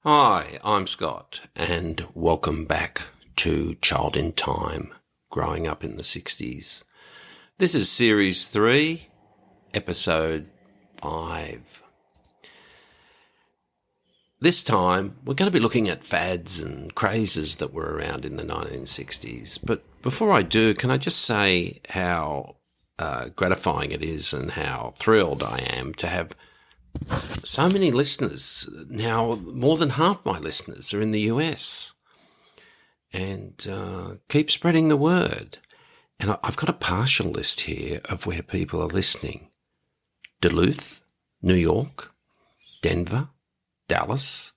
Hi, I'm Scott, and welcome back to Child in Time, Growing Up in the 60s. This is Series 3, Episode 5. This time, we're going to be looking at fads and crazes that were around in the 1960s. But before I do, can I just say how gratifying it is and how thrilled I am to have so many listeners. Now, more than half my listeners are in the US. And keep spreading the word. And I've got a partial list here of where people are listening. Duluth, New York, Denver, Dallas,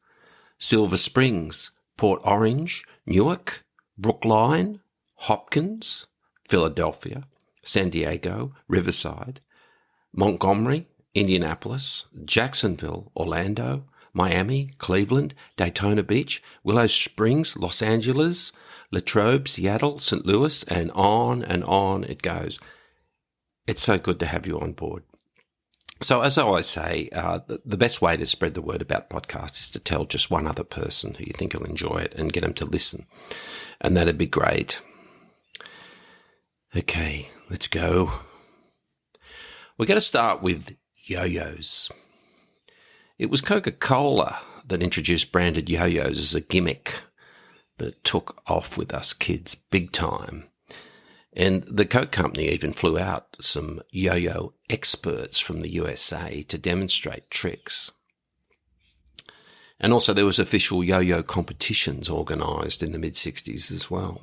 Silver Springs, Port Orange, Newark, Brookline, Hopkins, Philadelphia, San Diego, Riverside, Montgomery, Indianapolis, Jacksonville, Orlando, Miami, Cleveland, Daytona Beach, Willow Springs, Los Angeles, Latrobe, Seattle, St. Louis, and on it goes. It's so good to have you on board. So as I always say, the best way to spread the word about podcasts is to tell just one other person who you think will enjoy it and get them to listen. And that'd be great. Okay, let's go. We're going to start with yoyos. It was Coca-Cola that introduced branded yoyos as a gimmick, but it took off with us kids big time. And the Coke company even flew out some yo-yo experts from the USA to demonstrate tricks. And also there was official yo-yo competitions organised in the mid-60s as well.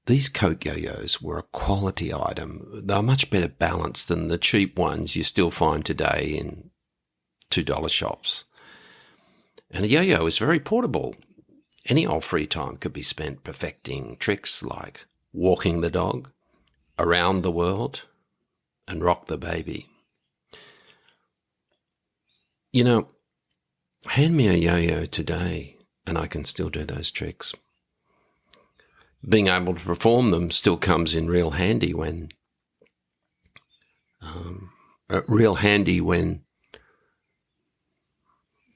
These Coke yo-yos were a quality item. They were much better balanced than the cheap ones you still find today in $2 shops. And a yo-yo is very portable. Any old free time could be spent perfecting tricks like walking the dog, around the world, and rock the baby. You know, hand me a yo-yo today and I can still do those tricks. Being able to perform them still comes in real handy when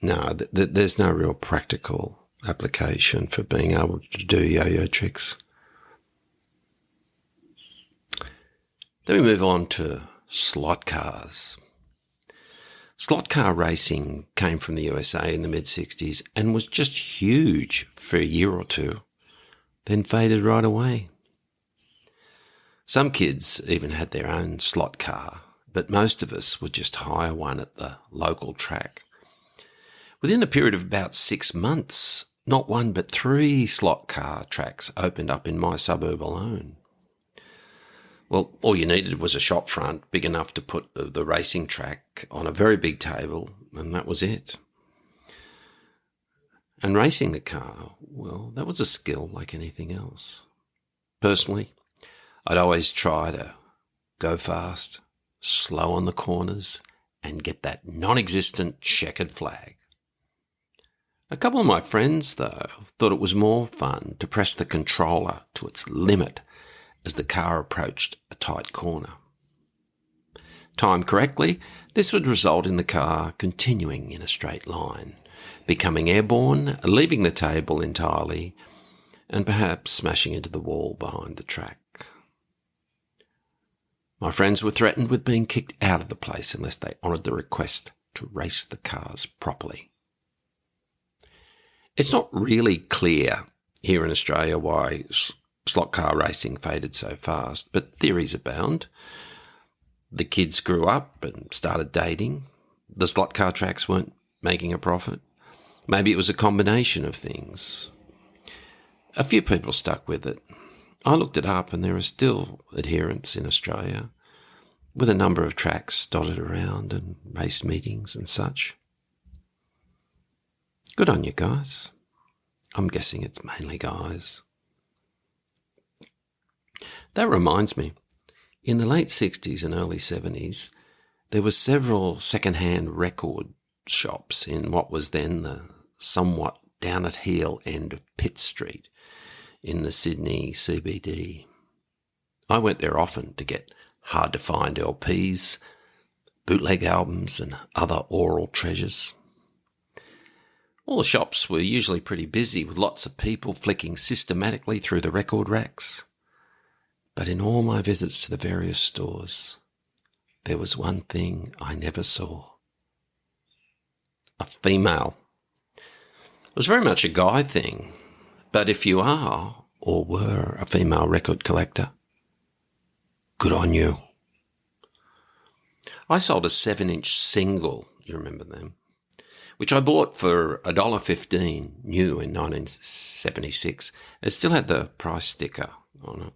there's no real practical application for being able to do yo-yo tricks. Then we move on to slot cars. Slot car racing came from the USA in the mid-60s and was just huge for a year or two, then faded right away. Some kids even had their own slot car, but most of us would just hire one at the local track. Within a period of about 6 months, not one but 3 slot car tracks opened up in my suburb alone. Well, all you needed was a shop front big enough to put the racing track on a very big table, and that was it. And racing the car, well, that was a skill like anything else. Personally, I'd always try to go fast, slow on the corners, and get that non-existent checkered flag. A couple of my friends, though, thought it was more fun to press the controller to its limit as the car approached a tight corner. Timed correctly, this would result in the car continuing in a straight line, becoming airborne, leaving the table entirely, and perhaps smashing into the wall behind the track. My friends were threatened with being kicked out of the place unless they honoured the request to race the cars properly. It's not really clear here in Australia why slot car racing faded so fast, but theories abound. The kids grew up and started dating. The slot car tracks weren't making a profit. Maybe it was a combination of things. A few people stuck with it. I looked it up and there are still adherents in Australia, with a number of tracks dotted around and race meetings and such. Good on you guys. I'm guessing it's mainly guys. That reminds me, in the late 60s and early 70s, there were several second-hand record shops in what was then the somewhat down-at-heel end of Pitt Street in the Sydney CBD. I went there often to get hard-to-find LPs, bootleg albums and other oral treasures. All the shops were usually pretty busy with lots of people flicking systematically through the record racks. But in all my visits to the various stores, there was one thing I never saw. A female. It was very much a guy thing, but if you are or were a female record collector, good on you. I sold a 7-inch single, you remember them, which I bought for $1.15 new in 1976. It still had the price sticker on it.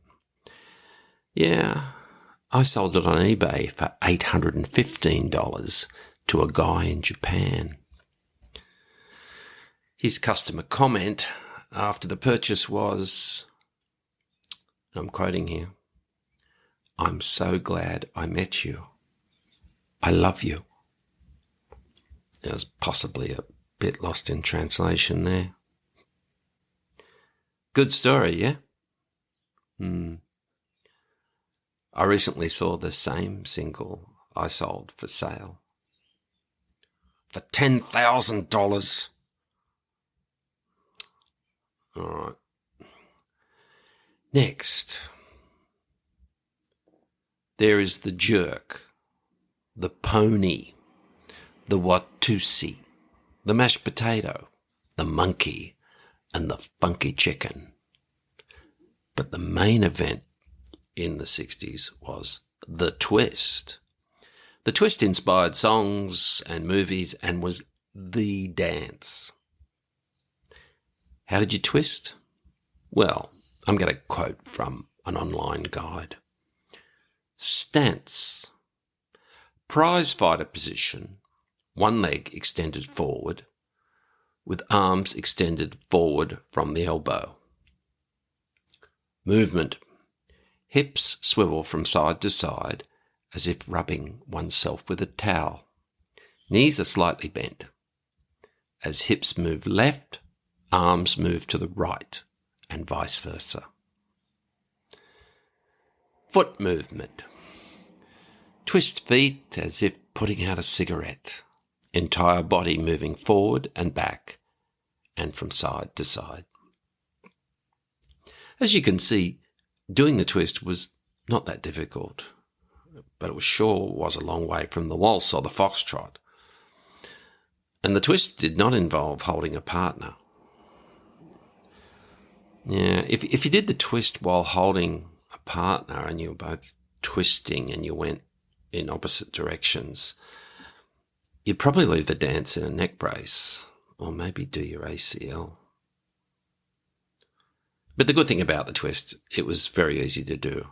Yeah, I sold it on eBay for $815 to a guy in Japan. His customer comment after the purchase was, and I'm quoting here, "I'm so glad I met you. I love you." It was possibly a bit lost in translation there. Good story, yeah? I recently saw the same single I sold for sale for $10,000. All right. Next, there is the jerk, the pony, the Watusi, the mashed potato, the monkey, and the funky chicken. But the main event in the 60s was the twist. The twist inspired songs and movies and was the dance. How did you twist? Well, I'm going to quote from an online guide. Stance. Prize fighter position. One leg extended forward, with arms extended forward from the elbow. Movement. Hips swivel from side to side, as if rubbing oneself with a towel. Knees are slightly bent. As hips move left, arms move to the right, and vice versa. Foot movement. Twist feet as if putting out a cigarette. Entire body moving forward and back, and from side to side. As you can see, doing the twist was not that difficult, but it sure was a long way from the waltz or the foxtrot. And the twist did not involve holding a partner. Yeah, if you did the twist while holding a partner and you were both twisting and you went in opposite directions, you'd probably leave the dance in a neck brace or maybe do your ACL. But the good thing about the twist, it was very easy to do.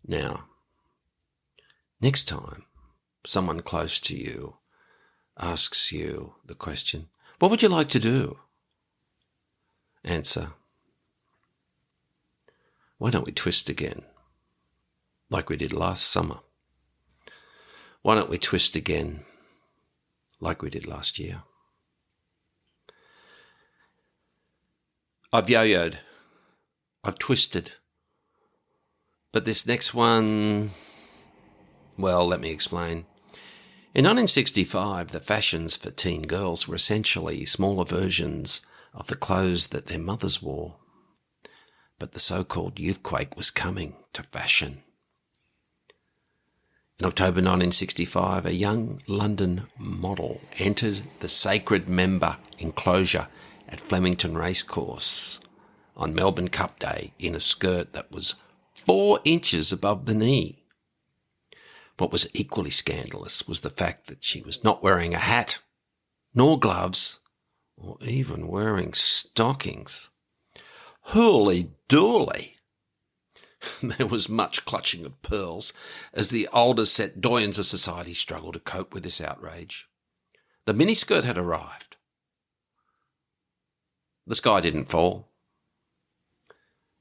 Now, next time someone close to you asks you the question, "What would you like to do?" Answer, "Why don't we twist again, like we did last summer? Why don't we twist again, like we did last year?" I've yo-yoed. I've twisted. But this next one, well, let me explain. In 1965, the fashions for teen girls were essentially smaller versions of the clothes that their mothers wore. But the so-called youthquake was coming to fashion. In October 1965, a young London model entered the Sacred Member enclosure at Flemington Racecourse on Melbourne Cup Day in a skirt that was 4 inches above the knee. What was equally scandalous was the fact that she was not wearing a hat, nor gloves, or even wearing stockings. Hooly-dooly! There was much clutching of pearls as the older set doyens of society struggled to cope with this outrage. The miniskirt had arrived. The sky didn't fall.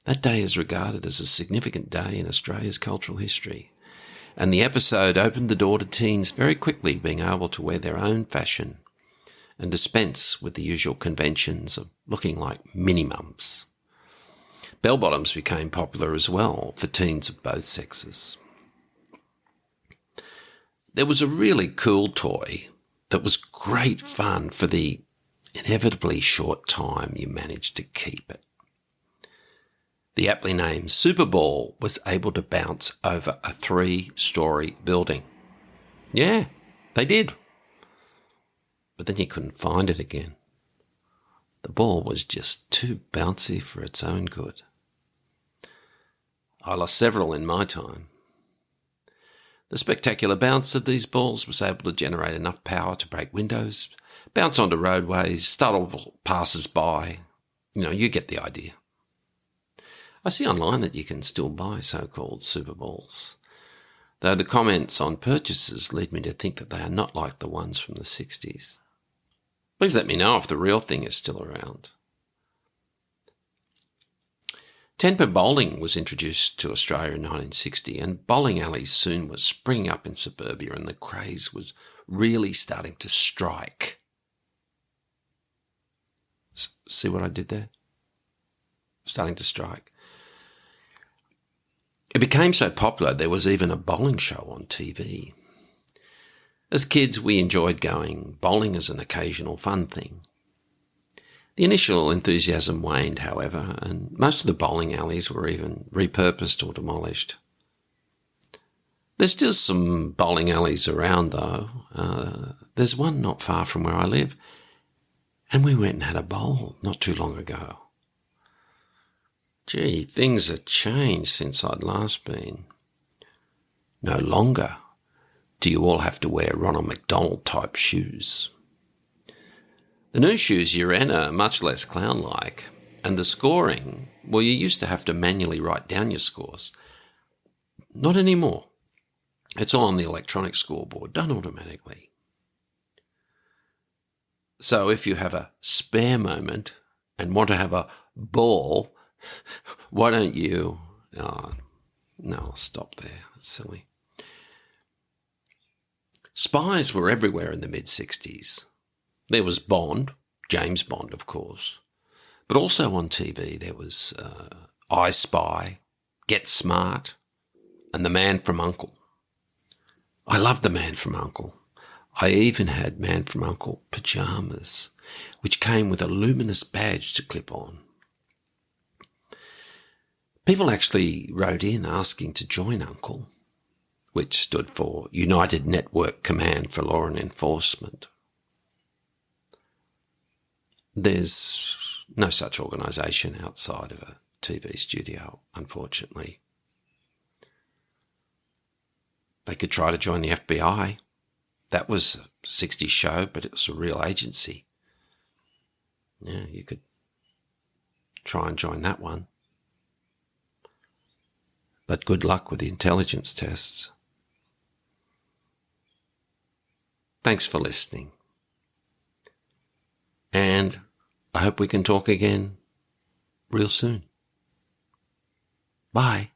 That day is regarded as a significant day in Australia's cultural history, and the episode opened the door to teens very quickly being able to wear their own fashion and dispense with the usual conventions of looking like mini-mums. Bell-bottoms became popular as well for teens of both sexes. There was a really cool toy that was great fun for the inevitably short time you managed to keep it. The aptly named Superball was able to bounce over a 3-story building. Yeah, they did. But then you couldn't find it again. The ball was just too bouncy for its own good. I lost several in my time. The spectacular bounce of these balls was able to generate enough power to break windows, bounce onto roadways, startle passers-by. You get the idea. I see online that you can still buy so-called superballs, though the comments on purchases lead me to think that they are not like the ones from the 60s. Please let me know if the real thing is still around. 10-pin bowling was introduced to Australia in 1960, and bowling alleys soon were springing up in suburbia, and the craze was really starting to strike. See what I did there? Starting to strike. It became so popular there was even a bowling show on TV. As kids, we enjoyed going bowling as an occasional fun thing. The initial enthusiasm waned, however, and most of the bowling alleys were even repurposed or demolished. There's still some bowling alleys around, though. There's one not far from where I live, and we went and had a bowl not too long ago. Gee, things have changed since I'd last been. No longer do you all have to wear Ronald McDonald-type shoes. The new shoes you're in are much less clown-like, and the scoring, well, you used to have to manually write down your scores. Not anymore. It's all on the electronic scoreboard, done automatically. So if you have a spare moment and want to have a ball, why don't you... Oh, no, I'll stop there. That's silly. Spies were everywhere in the mid-60s. There was Bond, James Bond, of course. But also on TV there was I Spy, Get Smart, and The Man from U.N.C.L.E. I loved The Man from U.N.C.L.E. I even had Man from U.N.C.L.E. pyjamas, which came with a luminous badge to clip on. People actually wrote in asking to join U.N.C.L.E., which stood for United Network Command for Law and Enforcement. There's no such organisation outside of a TV studio, unfortunately. They could try to join the FBI. That was a 60s show, but it was a real agency. Yeah, you could try and join that one. But good luck with the intelligence tests. Thanks for listening. And I hope we can talk again real soon. Bye.